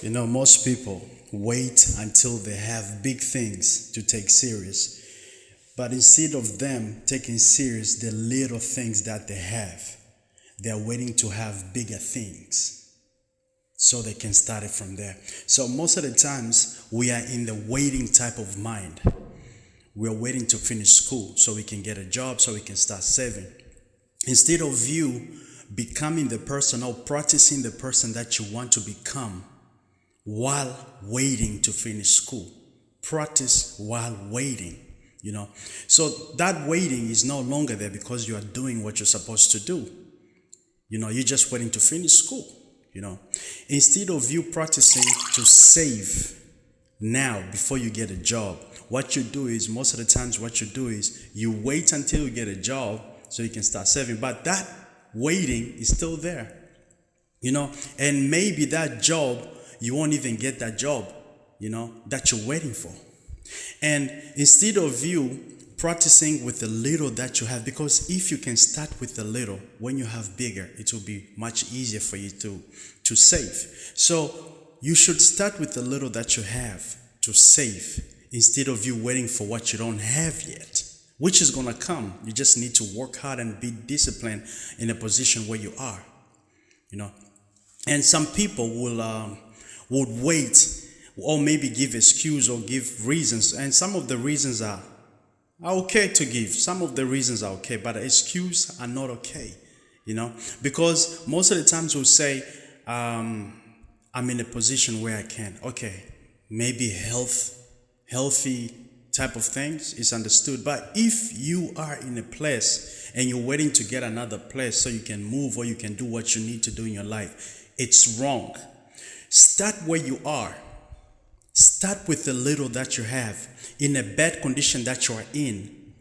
Most people wait until they have big things to take serious. But instead of them taking serious the little things that they have, they're waiting to have bigger things so they can start it from there. So most of the times we are in the waiting type of mind. We're waiting to finish school so we can get a job, so we can start saving. Instead of you becoming the person or practicing the person that you want to become while waiting to finish school. Practice while waiting. So that waiting is no longer there because you are doing what you're supposed to do. You're just waiting to finish school. Instead of you practicing to save now before you get a job, what you do is most of the times what you do is you wait until you get a job so you can start saving. But that waiting is still there. And maybe that job, you won't even get that job, that you're waiting for. And instead of you practicing with the little that you have, because if you can start with the little, when you have bigger, it will be much easier for you to save. So you should start with the little that you have to save instead of you waiting for what you don't have yet, which is going to come. You just need to work hard and be disciplined in a position where you are. And some people would wait or maybe give excuse or give reasons, and some of the reasons are okay to give. Some of the reasons are okay, but excuses are not okay. Because most of the times we'll say, I'm in a position where I can. Okay, maybe healthy type of things is understood. But if you are in a place and you're waiting to get another place so you can move or you can do what you need to do in your life, it's wrong. Start where you are. Start with the little that you have in a bad condition that you are in,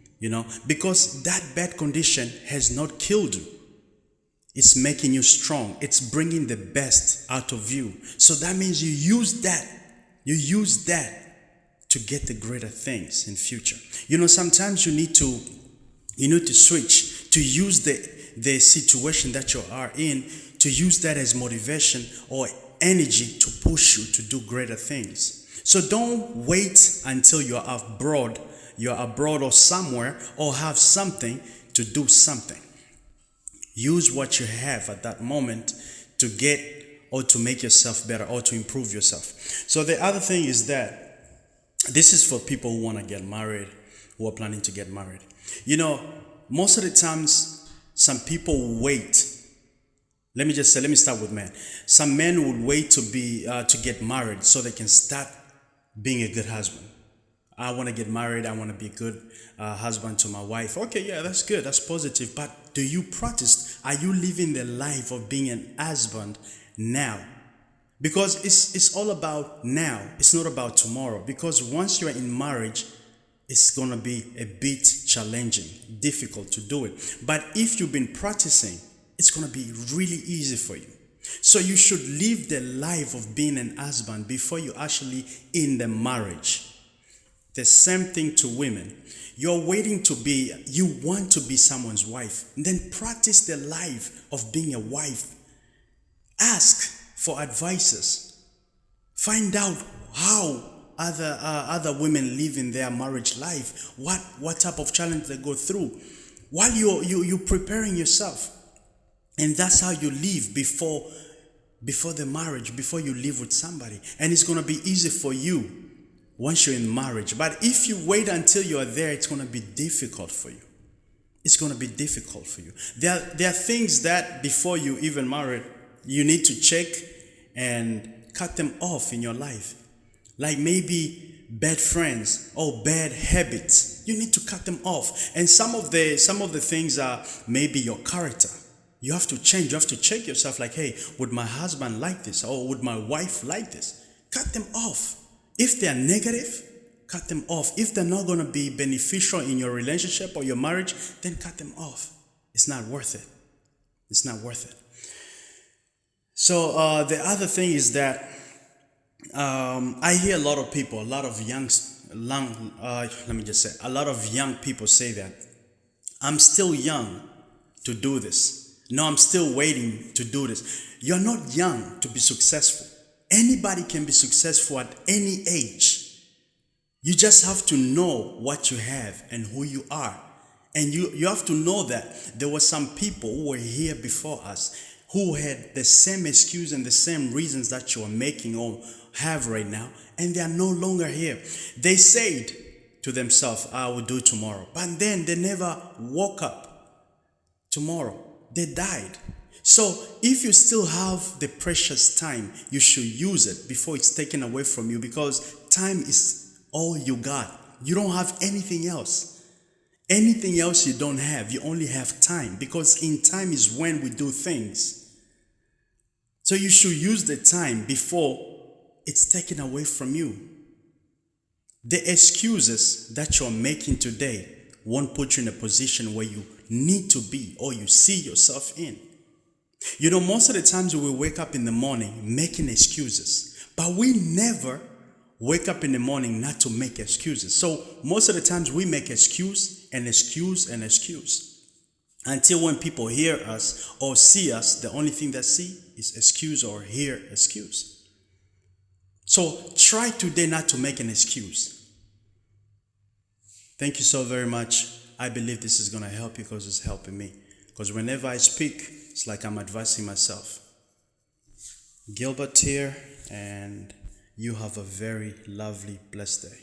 because that bad condition has not killed you. It's making you strong. It's bringing the best out of you. So that means you use that. You use that to get the greater things in future. Sometimes you need to switch to use the situation that you are in, to use that as motivation or energy to push you to do greater things. So don't wait until you're abroad or somewhere or have something to do something. Use what you have at that moment to get or to make yourself better or to improve yourself. So the other thing is that this is for people who want to get married, who are planning to get married. Most of the times some people wait. Let me start with men. Some men would wait to get married so they can start being a good husband. I want to get married. I want to be a good husband to my wife. Okay, yeah, that's good. That's positive. But do you practice? Are you living the life of being an husband now? Because it's all about now. It's not about tomorrow. Because once you're in marriage, it's going to be a bit challenging, difficult to do it. But if you've been practicing, it's going to be really easy for you. So you should live the life of being an husband before you actually in the marriage. The same thing to women. You want to be someone's wife. Then practice the life of being a wife. Ask for advices. Find out how other women live in their marriage life. What type of challenge they go through while you're preparing yourself. And that's how you live before the marriage, before you live with somebody. And it's going to be easy for you once you're in marriage. But if you wait until you're there, it's going to be difficult for you. It's going to be difficult for you. There are things that before you even married, you need to check and cut them off in your life. Like maybe bad friends or bad habits. You need to cut them off. And some of the things are maybe your character. You have to change. You have to check yourself like, hey, would my husband like this? Or would my wife like this? Cut them off. If they're negative, cut them off. If they're not going to be beneficial in your relationship or your marriage, then cut them off. It's not worth it. It's not worth it. So the other thing is that I hear a lot of people, a lot of young people say that I'm still young to do this. No, I'm still waiting to do this. You're not young to be successful. Anybody can be successful at any age. You just have to know what you have and who you are. And you have to know that there were some people who were here before us who had the same excuse and the same reasons that you are making or have right now, and they are no longer here. They said to themselves, I will do tomorrow. But then they never woke up tomorrow. They died. So if you still have the precious time, you should use it before it's taken away from you, because time is all you got. You don't have anything else. Anything else you don't have. You only have time, because in time is when we do things. So you should use the time before it's taken away from you. The excuses that you're making today won't put you in a position where you need to be or you see yourself in. You know, most of the times we wake up in the morning making excuses, but we never wake up in the morning not to make excuses. So most of the times we make excuse and excuse and excuse. Until when people hear us or see us, the only thing they see is excuse or hear excuse. So try today not to make an excuse. Thank you so very much. I believe this is going to help you because it's helping me. Because whenever I speak, it's like I'm advising myself. Gilbert here, and you have a very lovely, blessed day.